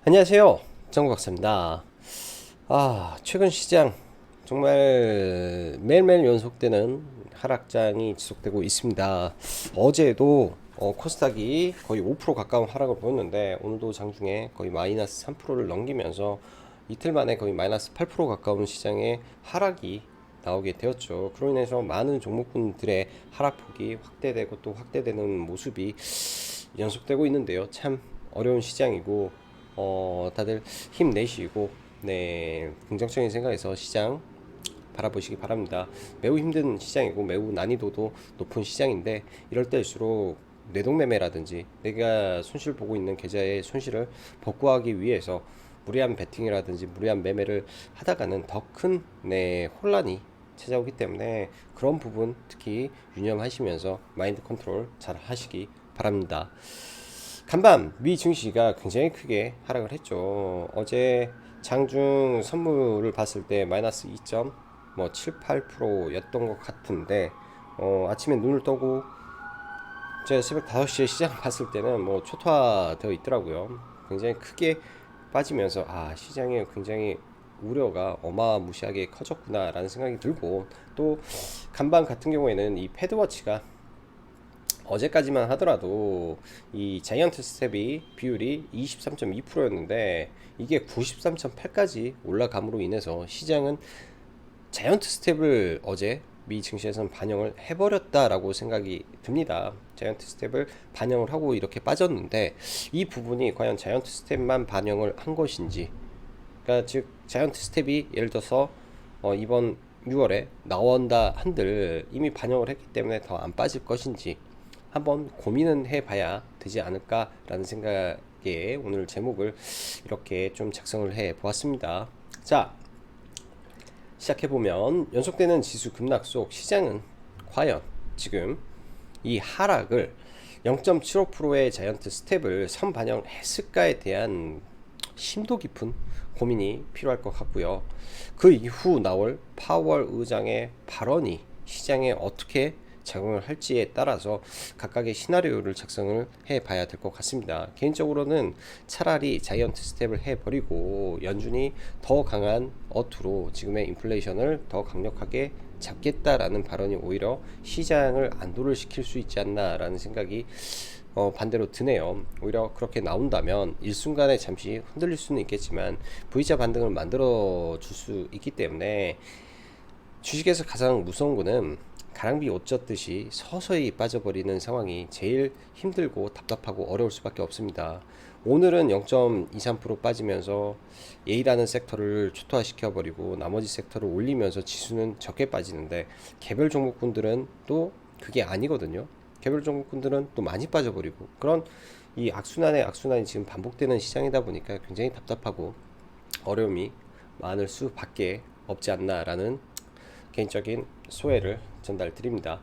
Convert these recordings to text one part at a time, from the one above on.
안녕하세요. 정박사입니다. 최근 시장 정말 매일매일 연속되는 하락장이 지속되고 있습니다. 어제도 코스닥이 거의 5% 가까운 하락을 보였는데 오늘도 장중에 거의 마이너스 3%를 넘기면서 이틀 만에 거의 마이너스 8% 가까운 시장의 하락이 나오게 되었죠. 그로 인해서 많은 종목군들의 하락폭이 확대되고 또 확대되는 모습이 연속되고 있는데요. 참 어려운 시장이고 다들 힘내시고 네, 긍정적인 생각에서 시장 바라보시기 바랍니다. 매우 힘든 시장이고 매우 난이도도 높은 시장인데 이럴 때일수록 뇌동매매라든지 내가 손실 보고 있는 계좌의 손실을 복구하기 위해서 무리한 베팅이라든지 무리한 매매를 하다가는 더 큰 혼란이 찾아오기 때문에 그런 부분 특히 유념하시면서 마인드 컨트롤 잘 하시기 바랍니다. 간밤 미 증시가 굉장히 크게 하락을 했죠. 어제 장중 선물을 봤을 때 마이너스 2.78%였던 것 같은데 아침에 눈을 떠고 제가 새벽 5시에 시장 봤을 때는 뭐 초토화되어 있더라고요. 굉장히 크게 빠지면서 시장에 굉장히 우려가 어마무시하게 커졌구나라는 생각이 들고 또 간밤 같은 경우에는 이 패드워치가 어제까지만 하더라도 이 자이언트 스텝이 비율이 23.2%였는데 이게 93.8까지 올라감으로 인해서 시장은 자이언트 스텝을 어제 미 증시에서는 반영을 해버렸다라고 생각이 듭니다. 자이언트 스텝을 반영을 하고 이렇게 빠졌는데 이 부분이 과연 자이언트 스텝만 반영을 한 것인지, 그러니까 즉 자이언트 스텝이 예를 들어서 이번 6월에 나온다 한들 이미 반영을 했기 때문에 더 안 빠질 것인지 한번 고민은 해봐야 되지 않을까라는 생각에 오늘 제목을 이렇게 좀 작성을 해 보았습니다. 자, 시작해보면 연속되는 지수 급락 속 시장은 과연 지금 이 하락을 0.75%의 자이언트 스텝을 선반영했을까에 대한 심도 깊은 고민이 필요할 것 같고요. 그 이후 나올 파월 의장의 발언이 시장에 어떻게 작용을 할지에 따라서 각각의 시나리오를 작성을 해 봐야 될 것 같습니다. 개인적으로는 차라리 자이언트 스텝을 해버리고 연준이 더 강한 어투로 지금의 인플레이션을 더 강력하게 잡겠다라는 발언이 오히려 시장을 안도를 시킬 수 있지 않나라는 생각이 반대로 드네요. 오히려 그렇게 나온다면 일순간에 잠시 흔들릴 수는 있겠지만 V자 반등을 만들어 줄 수 있기 때문에 주식에서 가장 무서운 거는 가랑비 옷 젖듯이 서서히 빠져버리는 상황이 제일 힘들고 답답하고 어려울 수밖에 없습니다. 오늘은 0.23% 빠지면서 A라는 섹터를 초토화시켜버리고 나머지 섹터를 올리면서 지수는 적게 빠지는데 개별 종목군들은 또 그게 아니거든요. 개별 종목군들은 또 많이 빠져버리고 그런 이 악순환의 악순환이 지금 반복되는 시장이다 보니까 굉장히 답답하고 어려움이 많을 수밖에 없지 않나라는 개인적인 소회를 전달 드립니다.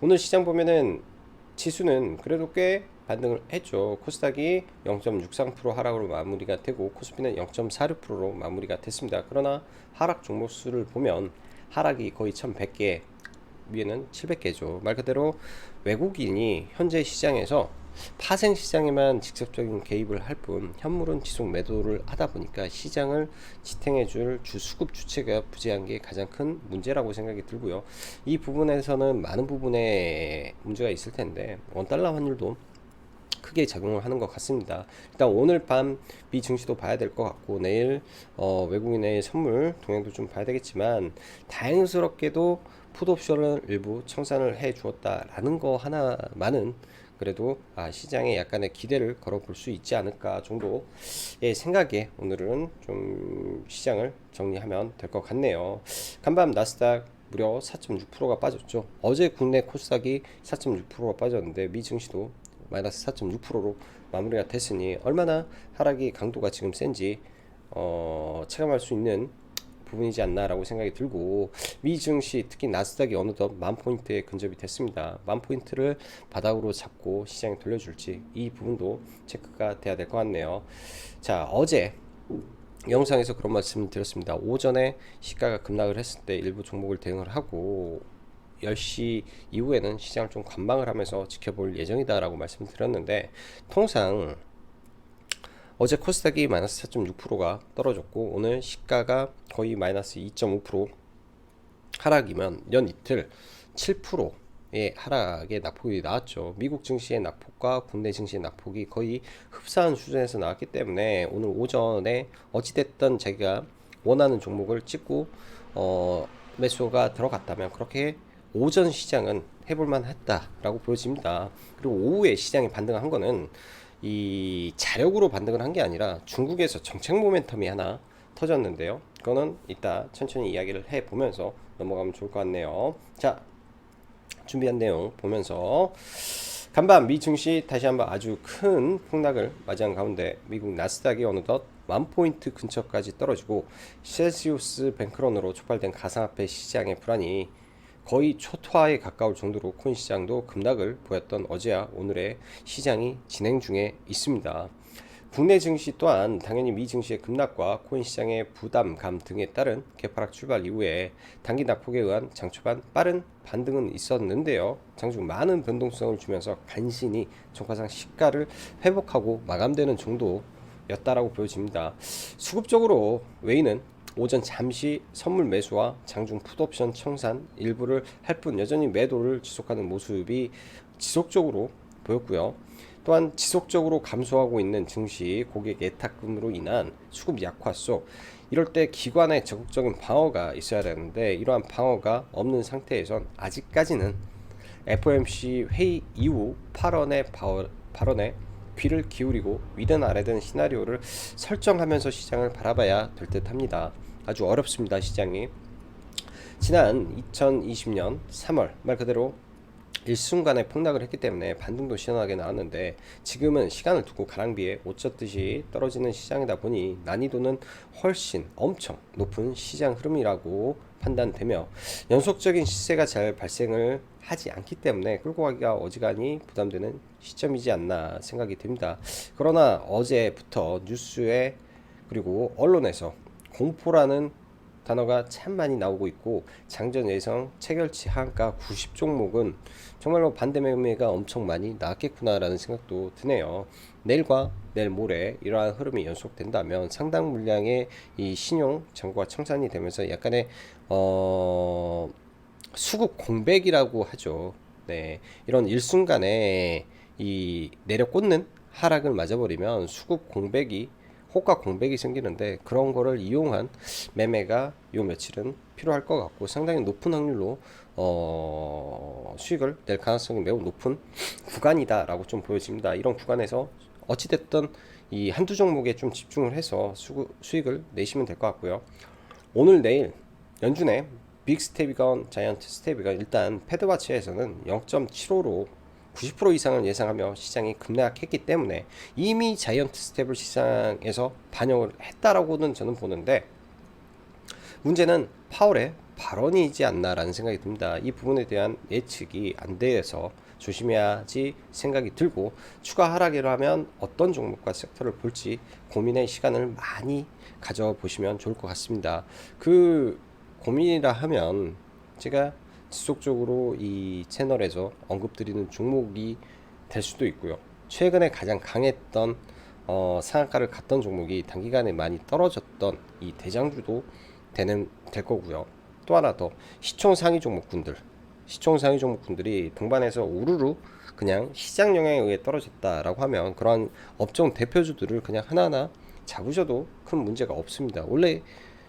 오늘 시장 보면은 지수는 그래도 꽤 반등을 했죠. 코스닥이 0.63% 하락으로 마무리가 되고 코스피는 0.46%로 마무리가 됐습니다. 그러나 하락 종목 수를 보면 하락이 거의 1100개, 위에는 700개죠. 말 그대로 외국인이 현재 시장에서 파생 시장에만 직접적인 개입을 할 뿐 현물은 지속 매도를 하다 보니까 시장을 지탱해줄 주수급 주체가 부재한 게 가장 큰 문제라고 생각이 들고요. 이 부분에서는 많은 부분에 문제가 있을 텐데 원달러 환율도 크게 작용을 하는 것 같습니다. 일단 오늘 밤 미 증시도 봐야 될 것 같고 내일 외국인의 선물 동향도 좀 봐야 되겠지만 다행스럽게도 풋옵션을 일부 청산을 해 주었다라는 거 하나만은 그래도 시장에 약간의 기대를 걸어볼 수 있지 않을까 정도의 생각에 오늘은 좀 시장을 정리하면 될 것 같네요. 간밤 나스닥 무려 4.6%가 빠졌죠. 어제 국내 코스닥이 4.6%가 빠졌는데 미 증시도 마이너스 4.6%로 마무리가 됐으니 얼마나 하락이 강도가 지금 센지 체감할 수 있는 부분이지 않나라고 생각이 들고 미 증시 특히 나스닥이 어느덧 10,000포인트에 근접이 됐습니다. 10,000포인트를 바닥으로 잡고 시장에 돌려줄지 이 부분도 체크가 돼야 될 것 같네요. 자, 어제 영상에서 그런 말씀을 드렸습니다. 오전에 시가가 급락을 했을 때 일부 종목을 대응을 하고 10시 이후에는 시장을 좀 관망을 하면서 지켜볼 예정이다 라고 말씀을 드렸는데 통상 어제 코스닥이 마이너스 4.6%가 떨어졌고 오늘 시가가 거의 마이너스 2.5% 하락이면 연 이틀 7%의 하락의 낙폭이 나왔죠. 미국 증시의 낙폭과 국내 증시의 낙폭이 거의 흡사한 수준에서 나왔기 때문에 오늘 오전에 어찌됐든 제가 원하는 종목을 찍고 매수가 들어갔다면 그렇게 오전 시장은 해볼만 했다라고 보여집니다. 그리고 오후에 시장이 반등한 거는 이 자력으로 반등을 한 게 아니라 중국에서 정책 모멘텀이 하나 터졌는데요. 그거는 이따 천천히 이야기를 해보면서 넘어가면 좋을 것 같네요. 자, 준비한 내용 보면서 간밤 미 증시 다시 한번 아주 큰 폭락을 맞이한 가운데 미국 나스닥이 어느덧 10,000포인트 근처까지 떨어지고 셀시우스 뱅크런으로 촉발된 가상화폐 시장의 불안이 거의 초토화에 가까울 정도로 코인 시장도 급락을 보였던 어제와 오늘의 시장이 진행 중에 있습니다. 국내 증시 또한 당연히 미 증시의 급락과 코인 시장의 부담감 등에 따른 개파락 출발 이후에 단기 낙폭에 의한 장 초반 빠른 반등은 있었는데요. 장중 많은 변동성을 주면서 간신히 종가상 시가를 회복하고 마감되는 정도였다라고 보여집니다. 수급적으로 웨이는 오전 잠시 선물 매수와 장중 풋옵션 청산 일부를 할 뿐 여전히 매도를 지속하는 모습이 지속적으로 보였고요. 또한 지속적으로 감소하고 있는 증시 고객 예탁금으로 인한 수급 약화 속 이럴 때 기관의 적극적인 방어가 있어야 되는데 이러한 방어가 없는 상태에선 아직까지는 FOMC 회의 이후 8원의 발언에 귀를 기울이고 위든 아래든 시나리오를 설정하면서 시장을 바라봐야 될 듯 합니다. 아주 어렵습니다. 시장이 지난 2020년 3월 말 그대로 일순간에 폭락을 했기 때문에 반등도 시원하게 나왔는데 지금은 시간을 두고 가랑비에 옷 젖듯이 떨어지는 시장이다 보니 난이도는 훨씬 엄청 높은 시장 흐름이라고 판단되며 연속적인 시세가 잘 발생을 하지 않기 때문에 끌고 가기가 어지간히 부담되는 시점이지 않나 생각이 듭니다. 그러나 어제부터 뉴스에 그리고 언론에서 공포라는 단어가 참 많이 나오고 있고 장전 예상 체결치 하한가 90종목은 정말로 반대 매매가 엄청 많이 나왔겠구나라는 생각도 드네요. 내일과 내일 모레 이러한 흐름이 연속된다면 상당 물량의 이 신용 잔고가 청산이 되면서 약간의 수급 공백이라고 하죠. 네, 이런 일순간에 이 내려 꽂는 하락을 맞아버리면 수급 공백이 호가 공백이 생기는데 그런 거를 이용한 매매가 요 며칠은 필요할 것 같고 상당히 높은 확률로 수익을 낼 가능성이 매우 높은 구간이다 라고 좀 보여집니다. 이런 구간에서 어찌됐든 이 한두 종목에 좀 집중을 해서 수익을 내시면 될 것 같고요. 오늘 내일 연준의 빅 스텝이건 자이언트 스텝이건 일단 패드와치에서는 0.75로 90% 이상을 예상하며 시장이 급락했기 때문에 이미 자이언트 스텝을 시장에서 반영을 했다라고는 저는 보는데 문제는 파월의 발언이지 않나라는 생각이 듭니다. 이 부분에 대한 예측이 안 돼서 조심해야지 생각이 들고 추가 하락을 하면 어떤 종목과 섹터를 볼지 고민의 시간을 많이 가져보시면 좋을 것 같습니다. 그 고민이라 하면 제가 지속적으로 이 채널에서 언급드리는 종목이 될 수도 있고요. 최근에 가장 강했던 상한가를 갔던 종목이 단기간에 많이 떨어졌던 이 대장주도 될 거고요. 또 하나 더 시총 상위 종목군들이 동반해서 우르르 그냥 시장 영향에 의해 떨어졌다라고 하면 그러한 업종 대표주들을 그냥 하나하나 잡으셔도 큰 문제가 없습니다. 원래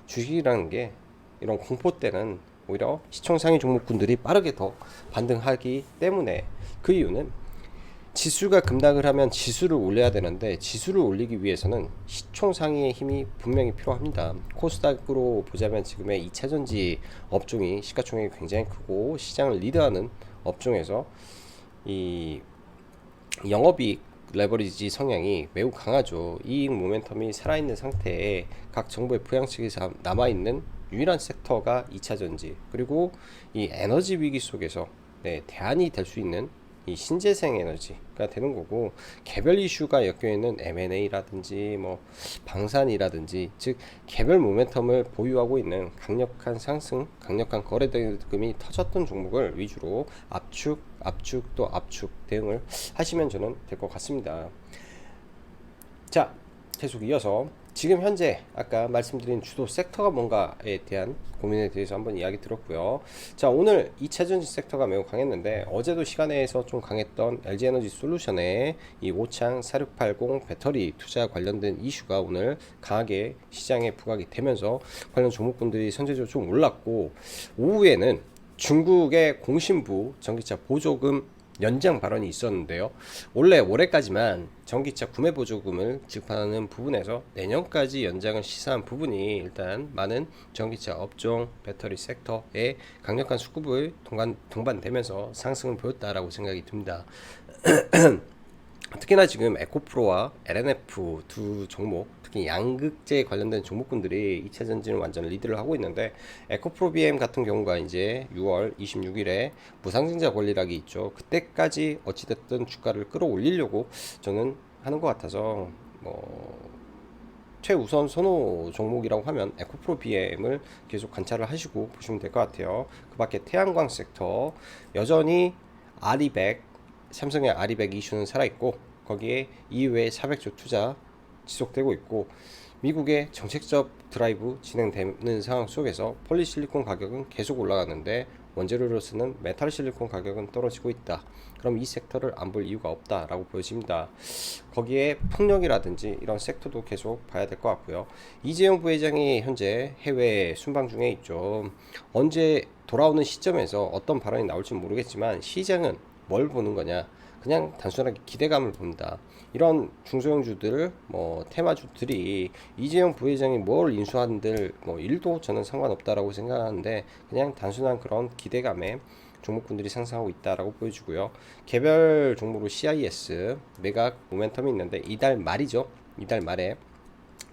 주식이라는 게 이런 공포 때는 오히려 시총 상위 종목군들이 빠르게 더 반등하기 때문에 그 이유는 지수가 급락을 하면 지수를 올려야 되는데 지수를 올리기 위해서는 시총 상위의 힘이 분명히 필요합니다. 코스닥으로 보자면 지금의 2차전지 업종이 시가총액이 굉장히 크고 시장을 리드하는 업종에서 이 영업이익 레버리지 성향이 매우 강하죠. 이익 모멘텀이 살아있는 상태에 각 정부의 부양책에서 남아있는 유일한 섹터가 2차전지 그리고 이 에너지 위기 속에서 대안이 될 수 있는 이 신재생 에너지가 되는 거고 개별 이슈가 엮여있는 M&A라든지 뭐 방산이라든지 즉 개별 모멘텀을 보유하고 있는 강력한 상승 강력한 거래 대금이 터졌던 종목을 위주로 압축 대응을 하시면 저는 될 것 같습니다. 자 계속 이어서 지금 현재 아까 말씀드린 주도 섹터가 뭔가에 대한 고민에 대해서 한번 이야기 들었고요. 자, 오늘 2차전지 섹터가 매우 강했는데 어제도 시간에서 좀 강했던 LG에너지 솔루션의 이 오창 4680 배터리 투자 관련된 이슈가 오늘 강하게 시장에 부각이 되면서 관련 종목군들이 선제적으로 좀 올랐고, 오후에는 중국의 공신부 전기차 보조금 연장 발언이 있었는데요. 원래 올해까지만 전기차 구매 보조금을 지급하는 부분에서 내년까지 연장을 시사한 부분이 일단 많은 전기차 업종 배터리 섹터에 강력한 수급을 동반되면서 상승을 보였다라고 생각이 듭니다. 특히나 지금 에코프로와 LNF 두 종목, 특히 양극재 관련된 종목군들이 2차 전지는 완전 리드를 하고 있는데, 에코프로 BM 같은 경우가 이제 6월 26일에 무상증자 권리락이 있죠. 그때까지 어찌됐든 주가를 끌어올리려고 저는 하는 것 같아서, 최우선 선호 종목이라고 하면 에코프로 BM을 계속 관찰을 하시고 보시면 될 것 같아요. 그 밖에 태양광 섹터 여전히 아리백, 삼성의 아리백 이슈는 살아있고, 거기에 이외에 400조 투자 지속되고 있고, 미국의 정책적 드라이브 진행되는 상황 속에서 폴리실리콘 가격은 계속 올라가는데 원재료로 쓰는 메탈 실리콘 가격은 떨어지고 있다. 그럼 이 섹터를 안 볼 이유가 없다라고 보여집니다. 거기에 폭력이라든지 이런 섹터도 계속 봐야 될 것 같고요. 이재용 부회장이 현재 해외 순방 중에 있죠. 언제 돌아오는 시점에서 어떤 발언이 나올지 모르겠지만 시장은 뭘 보는 거냐? 그냥 단순하게 기대감을 봅니다. 이런 중소형주들, 테마주들이 이재용 부회장이 뭘 인수한들 일도 저는 상관없다라고 생각하는데, 그냥 단순한 그런 기대감에 종목군들이 상승하고 있다라고 보여주고요. 개별 종목으로 CIS 매각 모멘텀이 있는데 이달 말이죠. 이달 말에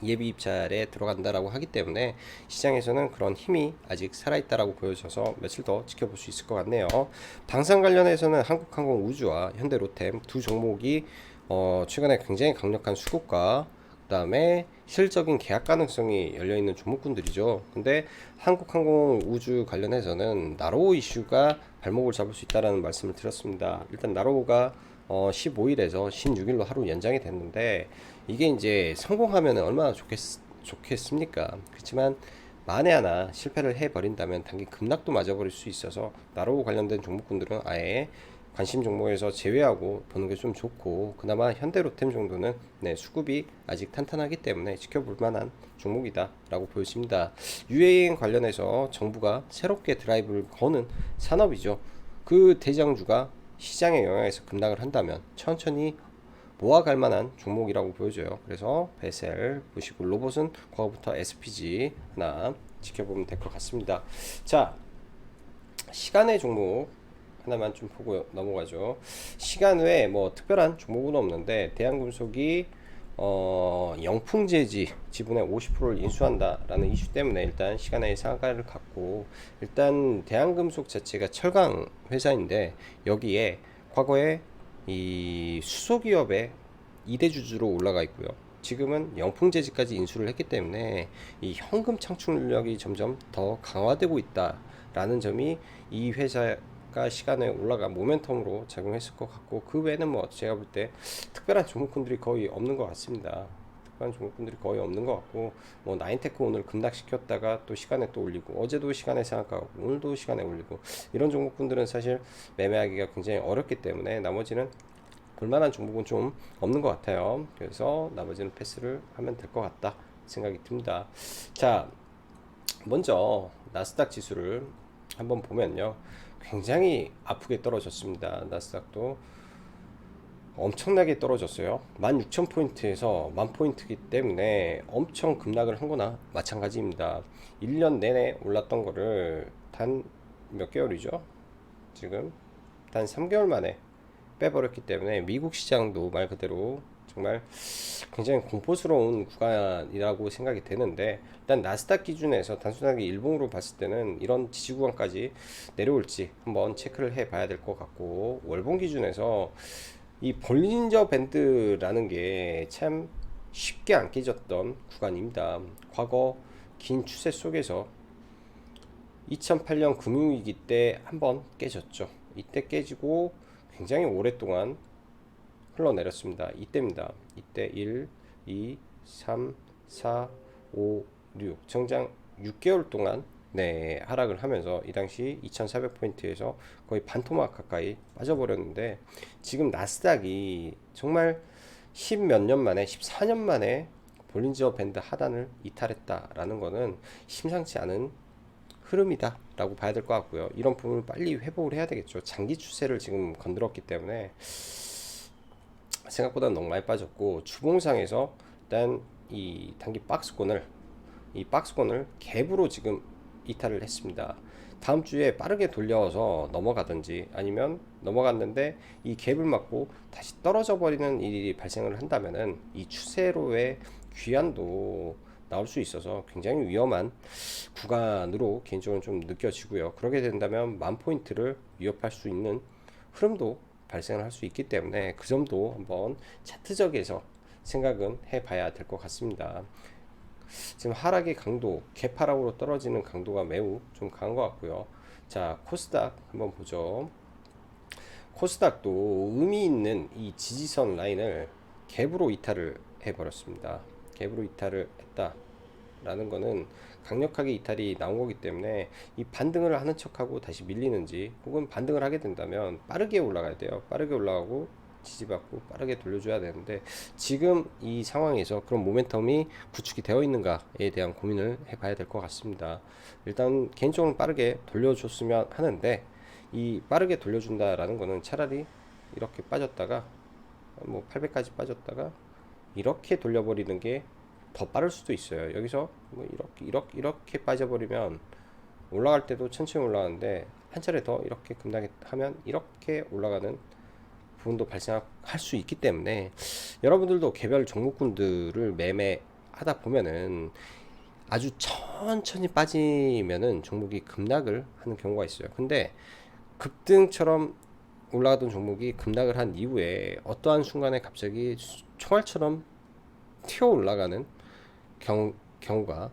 예비 입찰에 들어간다라고 하기 때문에 시장에서는 그런 힘이 아직 살아있다라고 보여져서 며칠 더 지켜볼 수 있을 것 같네요. 방산 관련해서는 한국항공우주와 현대로템 두 종목이 최근에 굉장히 강력한 수급과 그 다음에 실질적인 계약 가능성이 열려있는 종목군들이죠. 근데 한국항공우주 관련해서는 나로우 이슈가 발목을 잡을 수 있다는 말씀을 드렸습니다. 일단 나로우가 15일에서 16일로 하루 연장이 됐는데, 이게 이제 성공하면 얼마나 좋겠습니까? 그렇지만 만에 하나 실패를 해버린다면 단기 급락도 맞아버릴 수 있어서 나로우 관련된 종목군들은 아예 관심 종목에서 제외하고 보는 게 좀 좋고, 그나마 현대로템 정도는 수급이 아직 탄탄하기 때문에 지켜볼 만한 종목이다 라고 보여집니다. 유해인 관련해서 정부가 새롭게 드라이브를 거는 산업이죠. 그 대장주가 시장의 영향에서 급락을 한다면 천천히 모아갈 만한 종목이라고 보여져요. 그래서 베셀 보시고, 로봇은 과거부터 SPG 하나 지켜보면 될 것 같습니다. 자, 시간의 종목 하나만 좀 보고 넘어가죠. 시간 외에 특별한 종목은 없는데, 대한금속이 영풍재지 지분의 50%를 인수한다라는 이슈 때문에 일단 시간의 상한가를 갖고, 일단 대한금속 자체가 철강 회사인데 여기에 과거에 이 수소기업의 2대 주주로 올라가 있고요. 지금은 영풍재지까지 인수를 했기 때문에 이 현금 창출력이 점점 더 강화되고 있다라는 점이 이 회사가 시간에 올라간 모멘텀으로 작용했을 것 같고, 그 외에는 제가 볼 때 특별한 종목군들이 거의 없는 것 같습니다. 특별한 종목군들이 거의 없는 것 같고, 나인테크 오늘 급락시켰다가 또 시간에 또 올리고, 어제도 시간에 상한가고 오늘도 시간에 올리고, 이런 종목군들은 사실 매매하기가 굉장히 어렵기 때문에 나머지는 볼만한 종목은 좀 없는 것 같아요. 그래서 나머지는 패스를 하면 될 것 같다 생각이 듭니다. 자, 먼저 나스닥 지수를 한번 보면요, 굉장히 아프게 떨어졌습니다. 나스닥도 엄청나게 떨어졌어요. 16,000포인트에서 10,000포인트이기 때문에 엄청 급락을 한 거나 마찬가지입니다. 1년 내내 올랐던 거를 단 몇 개월이죠? 지금 단 3개월 만에 빼버렸기 때문에 미국 시장도 말 그대로 정말 굉장히 공포스러운 구간이라고 생각이 되는데, 일단 나스닥 기준에서 단순하게 일봉으로 봤을 때는 이런 지지 구간까지 내려올지 한번 체크를 해 봐야 될 것 같고, 월봉 기준에서 이 볼린저 밴드라는 게 참 쉽게 안 깨졌던 구간입니다. 과거 긴 추세 속에서 2008년 금융위기 때 한번 깨졌죠. 이때 깨지고 굉장히 오랫동안 흘러내렸습니다. 이때입니다. 이때 1, 2, 3, 4, 5, 6 정장 6개월 동안 네, 하락을 하면서 이 당시 2400포인트에서 거의 반토막 가까이 빠져버렸는데, 지금 나스닥이 정말 10 몇 년 만에 14년 만에 볼린저 밴드 하단을 이탈했다라는 거는 심상치 않은 흐름이다 라고 봐야 될 것 같고요. 이런 부분을 빨리 회복을 해야 되겠죠. 장기 추세를 지금 건드렸기 때문에 생각보다 너무 많이 빠졌고, 주봉상에서 일단 이 단기 박스권을 갭으로 지금 이탈을 했습니다. 다음 주에 빠르게 돌려서 넘어가든지, 아니면 넘어갔는데 이 갭을 맞고 다시 떨어져 버리는 일이 발생을 한다면은 이 추세로의 귀환도 나올 수 있어서 굉장히 위험한 구간으로 개인적으로 좀 느껴지고요. 그렇게 된다면 10,000포인트를 위협할 수 있는 흐름도 발생을 할 수 있기 때문에 그 점도 한번 차트적에서 생각은 해봐야 될 것 같습니다. 지금 하락의 강도, 개파락으로 떨어지는 강도가 매우 좀 강한 것 같고요. 자, 코스닥 한번 보죠. 코스닥도 의미 있는 이 지지선 라인을 갭으로 이탈을 해버렸습니다. 갭으로 이탈을 했다라는 거는 강력하게 이탈이 나온 거기 때문에 이 반등을 하는 척하고 다시 밀리는지, 혹은 반등을 하게 된다면 빠르게 올라가야 돼요. 빠르게 올라가고 지지받고 빠르게 돌려줘야 되는데, 지금 이 상황에서 그런 모멘텀이 구축이 되어 있는가에 대한 고민을 해봐야 될 것 같습니다. 일단 개인적으로 빠르게 돌려줬으면 하는데, 이 빠르게 돌려준다라는 거는 차라리 이렇게 빠졌다가 뭐 800까지 빠졌다가 이렇게 돌려버리는 게 더 빠를 수도 있어요. 여기서 뭐 이렇게 빠져버리면 올라갈 때도 천천히 올라가는데, 한 차례 더 이렇게 급락하면 이렇게 올라가는 부분도 발생할 수 있기 때문에, 여러분들도 개별 종목군들을 매매하다 보면은 아주 천천히 빠지면은 종목이 급락을 하는 경우가 있어요. 근데 급등처럼 올라가던 종목이 급락을 한 이후에 어떠한 순간에 갑자기 총알처럼 튀어 올라가는 경우가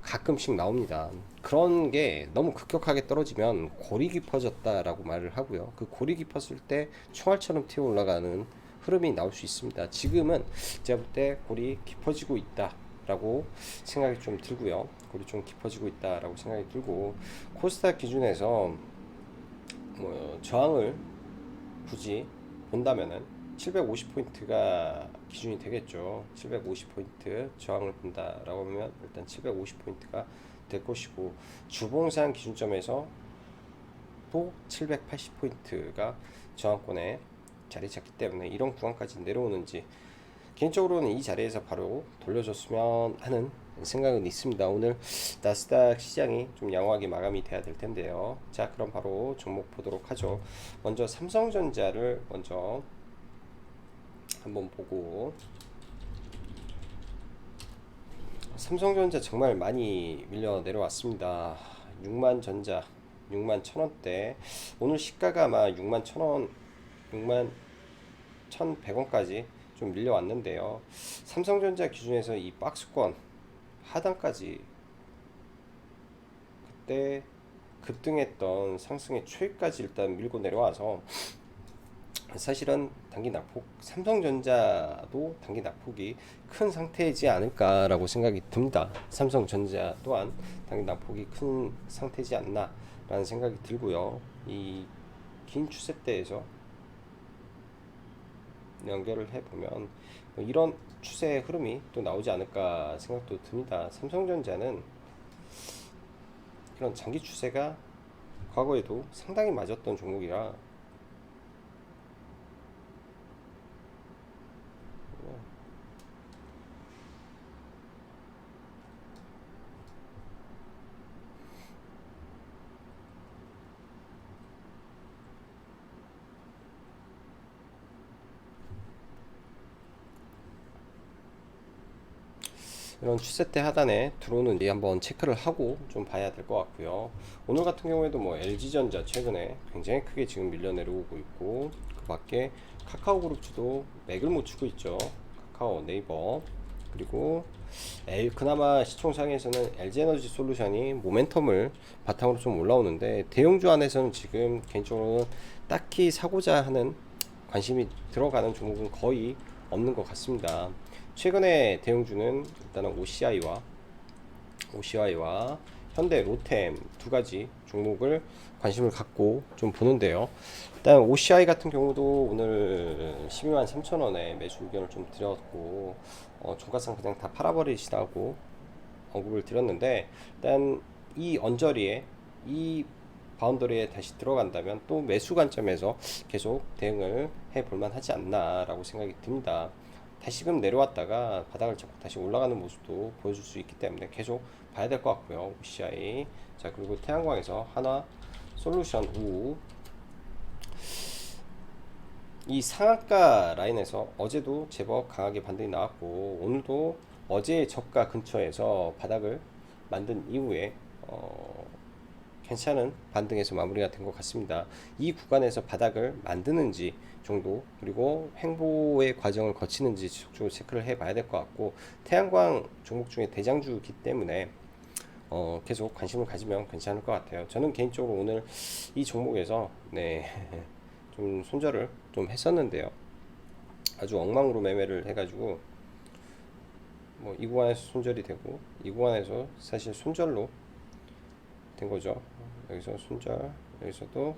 가끔씩 나옵니다. 그런 게 너무 급격하게 떨어지면 골이 깊어졌다라고 말을 하고요. 그 골이 깊었을 때 총알처럼 튀어 올라가는 흐름이 나올 수 있습니다. 지금은 제가 볼 때 골이 깊어지고 있다라고 생각이 좀 들고요. 골이 좀 깊어지고 있다라고 생각이 들고, 코스닥 기준에서 뭐 저항을 굳이 본다면은 750포인트가 기준이 되겠죠. 750포인트 저항을 본다라고 하면 일단 750포인트가 될 것이고, 주봉상 기준점에서 또 780포인트가 저항권에 자리 잡기 때문에 이런 구간까지 내려오는지, 개인적으로는 이 자리에서 바로 돌려줬으면 하는 생각은 있습니다. 오늘 나스닥 시장이 좀 양호하게 마감이 돼야 될 텐데요. 자, 그럼 바로 종목 보도록 하죠. 먼저 삼성전자를 먼저 한번 보고, 삼성전자 정말 많이 밀려 내려왔습니다. 6만 전자 6만 1,000원대, 오늘 시가가 아마 6만 1,000원, 6만 1,100원까지 좀 밀려왔는데요. 삼성전자 기준에서 이 박스권 하단까지 그때 급등했던 상승의 최까지 일단 밀고 내려와서, 사실은 단기 낙폭, 삼성전자도 단기 낙폭이 큰 상태이지 않을까라고 생각이 듭니다. 삼성전자 또한 단기 낙폭이 큰 상태이지 않나라는 생각이 들고요. 이 긴 추세대에서 연결을 해보면 이런 추세의 흐름이 또 나오지 않을까 생각도 듭니다. 삼성전자는 그런 장기 추세가 과거에도 상당히 맞았던 종목이라, 이런 추세대 하단에 들어오는지 한번 체크를 하고 좀 봐야 될 것 같고요. 오늘 같은 경우에도 뭐 LG전자 최근에 굉장히 크게 지금 밀려 내려오고 있고, 그 밖에 카카오그룹주도 맥을 못 추고 있죠. 카카오, 네이버, 그리고 그나마 시총상에서는 LG에너지 솔루션이 모멘텀을 바탕으로 좀 올라오는데, 대형주 안에서는 지금 개인적으로는 딱히 사고자 하는 관심이 들어가는 종목은 거의 없는 것 같습니다. 최근에 대형주는 일단은 OCI와 현대 로템 두 가지 종목을 관심을 갖고 좀 보는데요. 일단 OCI 같은 경우도 오늘 12만 3천 원에 매수 의견을 좀 드렸고, 종가상 그냥 다 팔아버리시라고 언급을 드렸는데, 일단 이 언저리에 이 바운더리에 다시 들어간다면 또 매수 관점에서 계속 대응을 해 볼만 하지 않나 라고 생각이 듭니다. 다시금 내려왔다가 바닥을 잡고 다시 올라가는 모습도 보여줄 수 있기 때문에 계속 봐야 될 것 같고요. OCI. 자, 그리고 태양광에서 하나 솔루션 우, 이 상한가 라인에서 어제도 제법 강하게 반등이 나왔고, 오늘도 어제의 저가 근처에서 바닥을 만든 이후에 괜찮은 반등에서 마무리가 된 것 같습니다. 이 구간에서 바닥을 만드는지 정도, 그리고 횡보의 과정을 거치는지 지속적으로 체크를 해 봐야 될 것 같고, 태양광 종목 중에 대장주이기 때문에 계속 관심을 가지면 괜찮을 것 같아요. 저는 개인적으로 오늘 이 종목에서 좀 손절을 좀 했었는데요. 아주 엉망으로 매매를 해가지고 뭐 이 구간에서 손절이 되고, 이 구간에서 사실 손절로 된 거죠. 여기서 손절, 여기서도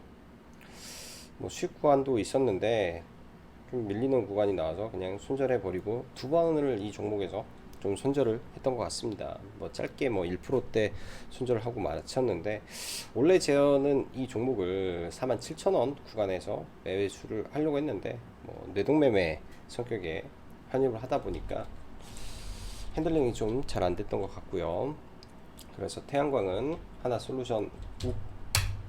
뭐 수익 구간도 있었는데 좀 밀리는 구간이 나와서 그냥 손절해 버리고, 두 번을 이 종목에서 좀 손절을 했던 것 같습니다. 뭐 짧게 뭐 1%대 손절을 하고 마쳤는데, 원래 저는 이 종목을 47,000원 구간에서 매수를 하려고 했는데 뭐 뇌동매매 성격의 환입을 하다 보니까 핸들링이 좀 잘 안 됐던 것 같고요. 그래서 태양광은 하나 솔루션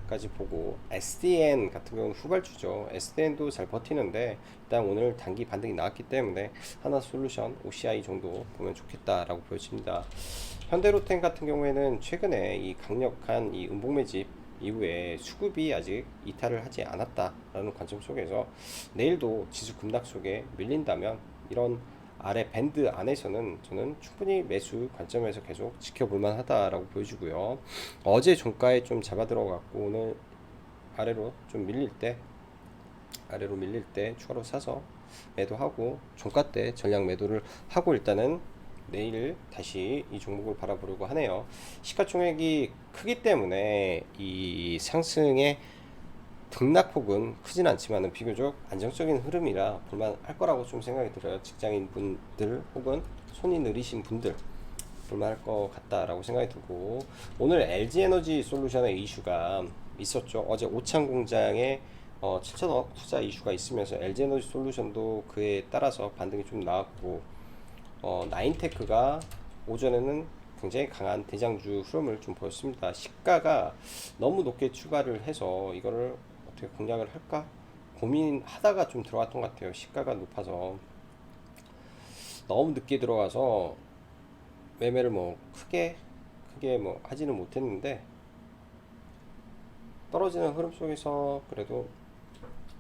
까지 보고, SDN 같은 경우는 후발주죠. SDN도 잘 버티는데 일단 오늘 단기 반등이 나왔기 때문에 하나 솔루션 OCI 정도 보면 좋겠다라고 보여집니다. 현대로템 같은 경우에는 최근에 이 강력한 이 음봉 매집 이후에 수급이 아직 이탈을 하지 않았다라는 관점 속에서 내일도 지수 급락 속에 밀린다면 이런 아래 밴드 안에서는 저는 충분히 매수 관점에서 계속 지켜볼 만하다라고 보여주고요. 어제 종가에 좀 잡아 들어갔고, 오늘 아래로 좀 밀릴 때 추가로 사서 매도하고, 종가 때 전량 매도를 하고 일단은 내일 다시 이 종목을 바라보려고 하네요. 시가총액이 크기 때문에 이 상승의 등락폭은 크진 않지만 비교적 안정적인 흐름이라 볼만할 거라고 좀 생각이 들어요. 직장인 분들 혹은 손이 느리신 분들 볼만할 것 같다라고 생각이 들고, 오늘 LG에너지 솔루션의 이슈가 있었죠. 어제 오창 공장에 7천억 투자 이슈가 있으면서 LG에너지 솔루션도 그에 따라서 반등이 좀 나왔고, 나인테크가 오전에는 굉장히 강한 대장주 흐름을 좀 보였습니다. 시가가 너무 높게 추가를 해서 이거를 어떻게 공략을 할까 고민하다가 좀 들어갔던 것 같아요. 시가가 높아서 너무 늦게 들어가서 매매를 뭐 크게 뭐 하지는 못했는데, 떨어지는 흐름 속에서 그래도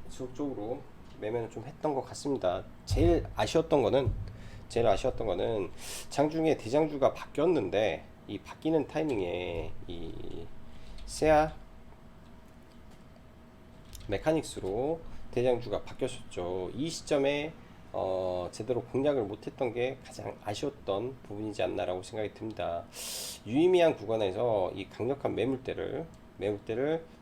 지속적으로 매매는 좀 했던 것 같습니다. 제일 아쉬웠던 거는 장중에 대장주가 바뀌었는데, 이 바뀌는 타이밍에 이 세아 메카닉스로 대장주가 바뀌었었죠. 이 시점에 제대로 공략을 못했던 게 가장 아쉬웠던 부분이지 않나라고 생각이 듭니다. 유의미한 구간에서 이 강력한 매물대를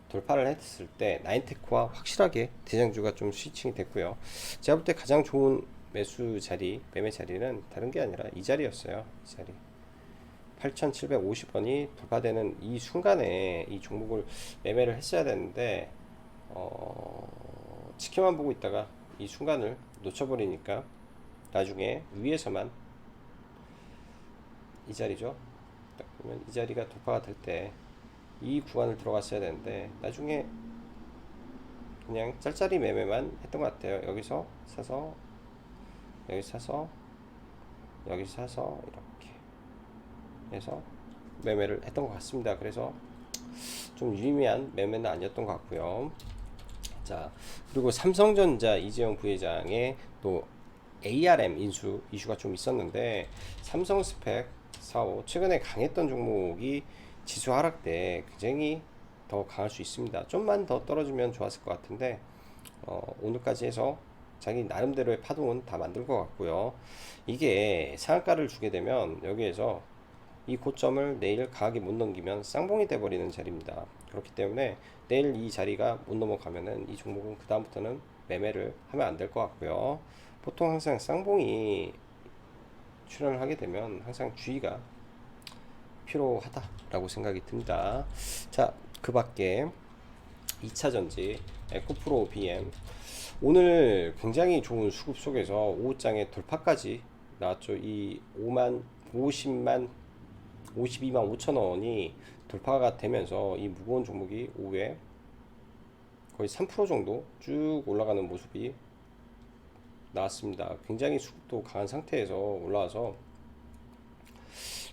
돌파를 했을 때 나인테크와 확실하게 대장주가 좀 스위칭이 됐고요. 제가 볼 때 가장 좋은 매매 자리는 다른 게 아니라 이 자리였어요. 이 자리 8,750원이 돌파되는 이 순간에 이 종목을 매매를 했어야 되는데, 지켜만 보고 있다가 이 순간을 놓쳐버리니까 나중에 위에서만 이 자리죠. 딱 보면 이 자리가 돌파가 될 때 이 구간을 들어갔어야 되는데 나중에 그냥 짤짤이 매매만 했던 것 같아요. 여기서 사서 여기 사서 여기 사서 이렇게 해서 매매를 했던 것 같습니다. 그래서 좀 유의미한 매매는 아니었던 것 같고요. 자, 그리고 삼성전자 이재용 부회장의 또 ARM 인수 이슈가 좀 있었는데, 삼성스펙 45 최근에 강했던 종목이 지수 하락 때 굉장히 더 강할 수 있습니다. 좀만 더 떨어지면 좋았을 것 같은데 오늘까지 해서 자기 나름대로의 파동은 다 만들 것 같고요. 이게 상한가를 주게 되면 여기에서 이 고점을 내일 강하게 못 넘기면 쌍봉이 돼버리는 자리입니다. 그렇기 때문에 내일 이 자리가 못 넘어가면은 이 종목은 그 다음부터는 매매를 하면 안 될 것 같고요. 보통 항상 쌍봉이 출현을 하게 되면 항상 주의가 필요하다라고 생각이 듭니다. 자, 그 밖에 2차전지 에코프로 BM 오늘 굉장히 좋은 수급 속에서 오후장에 돌파까지 나왔죠. 이 5만 50만 52만 5천 원이 돌파가 되면서 이 무거운 종목이 오후에 거의 3% 정도 쭉 올라가는 모습이 나왔습니다. 굉장히 수급도 강한 상태에서 올라와서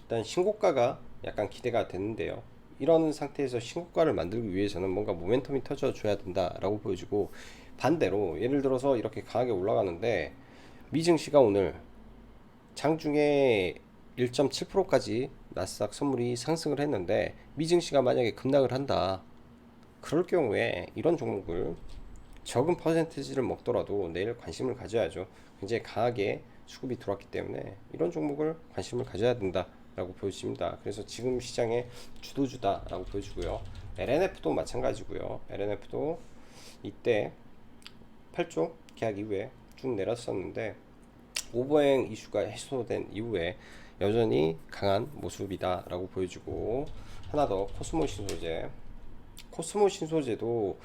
일단 신고가가 약간 기대가 되는데요. 이런 상태에서 신고가를 만들기 위해서는 뭔가 모멘텀이 터져줘야 된다라고 보여지고, 반대로 예를 들어서 이렇게 강하게 올라가는데 미증시가 오늘 장중에 1.7%까지 나스닥 선물이 상승을 했는데 미증시가 만약에 급락을 한다, 그럴 경우에 이런 종목을 적은 퍼센티지를 먹더라도 내일 관심을 가져야죠. 굉장히 강하게 수급이 들어왔기 때문에 이런 종목을 관심을 가져야 된다라고 보여집니다. 그래서 지금 시장의 주도주다라고 보여지고요. LNF도 마찬가지고요. LNF도 이때 8조 계약 이후에 쭉 내렸었는데 오버행 이슈가 해소된 이후에 여전히 강한 모습이다라고 보여지고, 하나 더 코스모 신소재. 코스모 신소재도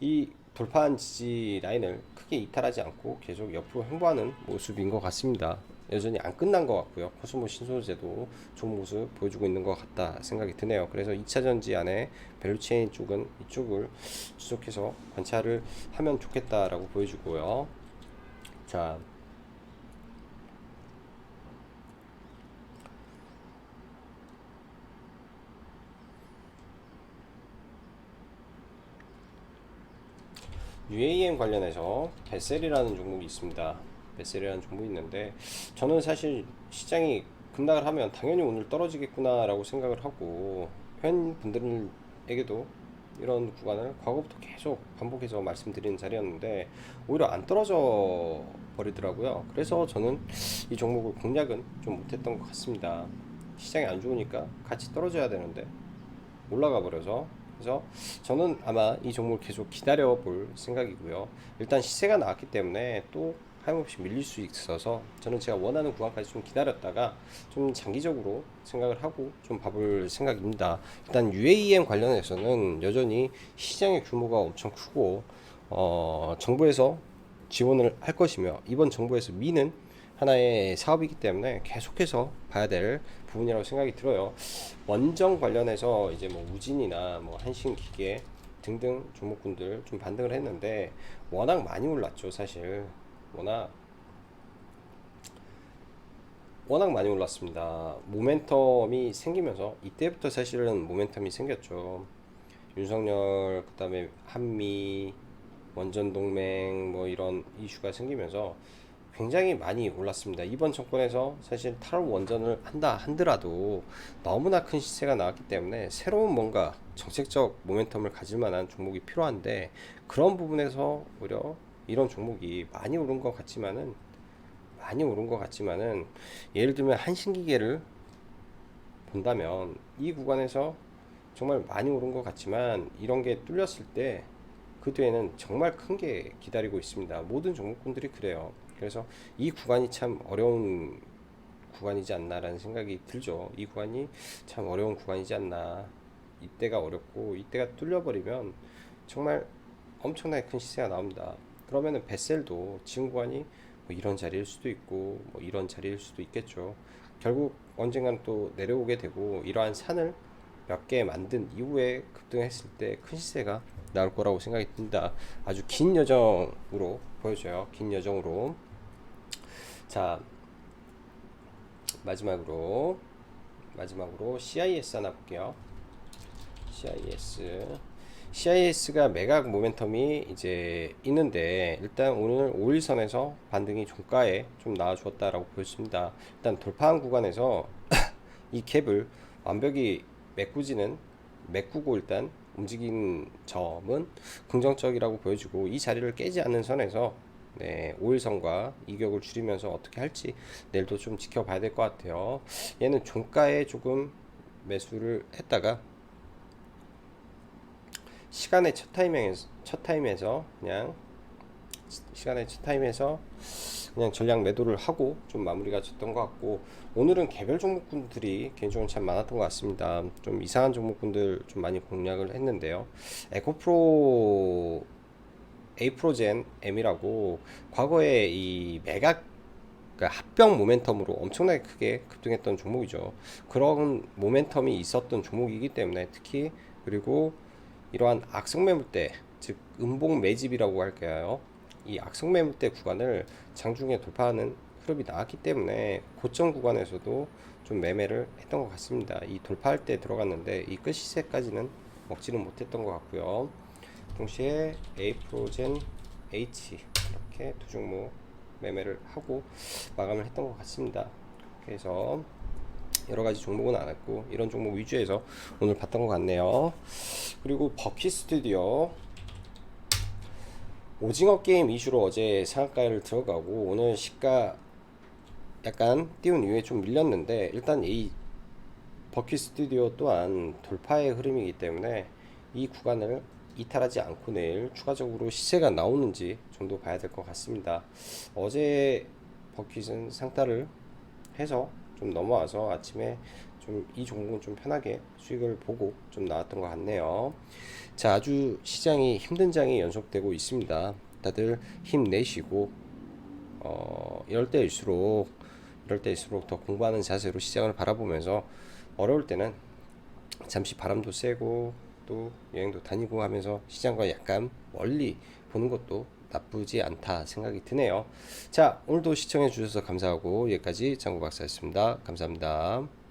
이 돌파한 지지 라인을 크게 이탈하지 않고 계속 옆으로 행보하는 모습인 것 같습니다. 여전히 안 끝난 것 같고요. 코스모 신소재도 좋은 모습 보여주고 있는 것 같다 생각이 드네요. 그래서 2차전지 안에 밸류체인 쪽은 이쪽을 지속해서 관찰을 하면 좋겠다라고 보여주고요. 자, UAM 관련해서 베셀이라는 종목이 있습니다. 베셀이라는 종목이 있는데 저는 사실 시장이 급락을 하면 당연히 오늘 떨어지겠구나 라고 생각을 하고 회원분들에게도 이런 구간을 과거부터 계속 반복해서 말씀드리는 자리였는데 오히려 안 떨어져 버리더라고요. 그래서 저는 이 종목을 공략은 좀 못했던 것 같습니다. 시장이 안 좋으니까 같이 떨어져야 되는데 올라가 버려서. 그래서 저는 아마 이 종목을 계속 기다려 볼 생각이고요. 일단 시세가 나왔기 때문에 또 하염없이 밀릴 수 있어서 저는 제가 원하는 구간까지 좀 기다렸다가 좀 장기적으로 생각을 하고 좀 봐볼 생각입니다. 일단 UAM 관련해서는 여전히 시장의 규모가 엄청 크고 정부에서 지원을 할 것이며 이번 정부에서 미는 하나의 사업이기 때문에 계속해서 봐야 될 부분이라고 생각이 들어요. 원정 관련해서 이제 뭐 우진이나 뭐 한신기계 등등 종목군들 좀 반등을 했는데 워낙 많이 올랐죠. 사실 워낙 많이 올랐습니다. 모멘텀이 생기면서 이때부터 사실은 모멘텀이 생겼죠. 윤석열 그다음에 한미 원전 동맹 뭐 이런 이슈가 생기면서 굉장히 많이 올랐습니다. 이번 정권에서 사실 탈원 원전을 한다 한들라도 너무나 큰 시세가 나왔기 때문에 새로운 뭔가 정책적 모멘텀을 가질 만한 종목이 필요한데, 그런 부분에서 오히려 이런 종목이 많이 오른 것 같지만은 예를 들면 한신기계를 본다면 이 구간에서 정말 많이 오른 것 같지만 이런 게 뚫렸을 때 그 뒤에는 정말 큰 게 기다리고 있습니다. 모든 종목군들이 그래요. 그래서 이 구간이 참 어려운 구간이지 않나라는 생각이 들죠. 이 구간이 참 어려운 구간이지 않나. 이때가 어렵고 이때가 뚫려버리면 정말 엄청나게 큰 시세가 나옵니다. 그러면은 베셀도 지금 구간이 뭐 이런 자리일 수도 있고 뭐 이런 자리일 수도 있겠죠. 결국 언젠간 또 내려오게 되고 이러한 산을 몇 개 만든 이후에 급등했을 때 큰 시세가 나올 거라고 생각이 듭니다. 아주 긴 여정으로 보여줘요. 긴 여정으로. 자, 마지막으로 CIS 하나 볼게요. CIS가 매각 모멘텀이 이제 있는데 일단 오늘 5일선에서 반등이 종가에 좀 나와주었다라고 보였습니다. 일단 돌파한 구간에서 이 갭을 완벽히 메꾸고 일단 움직인 점은 긍정적이라고 보여지고, 이 자리를 깨지 않는 선에서 네, 5일선과 이격을 줄이면서 어떻게 할지 내일도 좀 지켜봐야 될 것 같아요. 얘는 종가에 조금 매수를 했다가 시간의 첫 타임에서 그냥 시간의 첫 타임에서 그냥 전량 매도를 하고 좀 마무리가 됐던 것 같고, 오늘은 개별 종목군들이 개인적으로 참 많았던 것 같습니다. 좀 이상한 종목군들 좀 많이 공략을 했는데요. 에코프로 에이프로젠 M이라고 과거에 이 매각, 그러니까 합병 모멘텀으로 엄청나게 크게 급등했던 종목이죠. 그런 모멘텀이 있었던 종목이기 때문에 특히, 그리고 이러한 악성 매물대, 즉 음봉 매집이라고 할까요? 이 악성 매물대 구간을 장중에 돌파하는 흐름이 나왔기 때문에 고점 구간에서도 좀 매매를 했던 것 같습니다. 이 돌파할 때 들어갔는데 이 끝 시세까지는 먹지는 못했던 것 같고요. 동시에 에이프로젠 H 이렇게 두 종목 매매를 하고 마감을 했던 것 같습니다. 그래서 여러 가지 종목은 안 했고 이런 종목 위주에서 오늘 봤던 것 같네요. 그리고 버킷 스튜디오 오징어 게임 이슈로 어제 상한가를 들어가고 오늘 시가 약간 띄운 이후에 좀 밀렸는데, 일단 이 버킷 스튜디오 또한 돌파의 흐름이기 때문에 이 구간을 이탈하지 않고 내일 추가적으로 시세가 나오는지 정도 봐야 될 것 같습니다. 어제 버킷은 상따를 해서 좀 넘어와서 아침에 좀 이 종목은 좀 편하게 수익을 보고 좀 나왔던 것 같네요. 자, 아주 시장이 힘든 장이 연속되고 있습니다. 다들 힘내시고 이럴 때일수록 더 공부하는 자세로 시장을 바라보면서, 어려울 때는 잠시 바람도 쐬고 또 여행도 다니고 하면서 시장과 약간 멀리 보는 것도 나쁘지 않다 생각이 드네요. 자, 오늘도 시청해 주셔서 감사하고 여기까지 장구 박사였습니다. 감사합니다.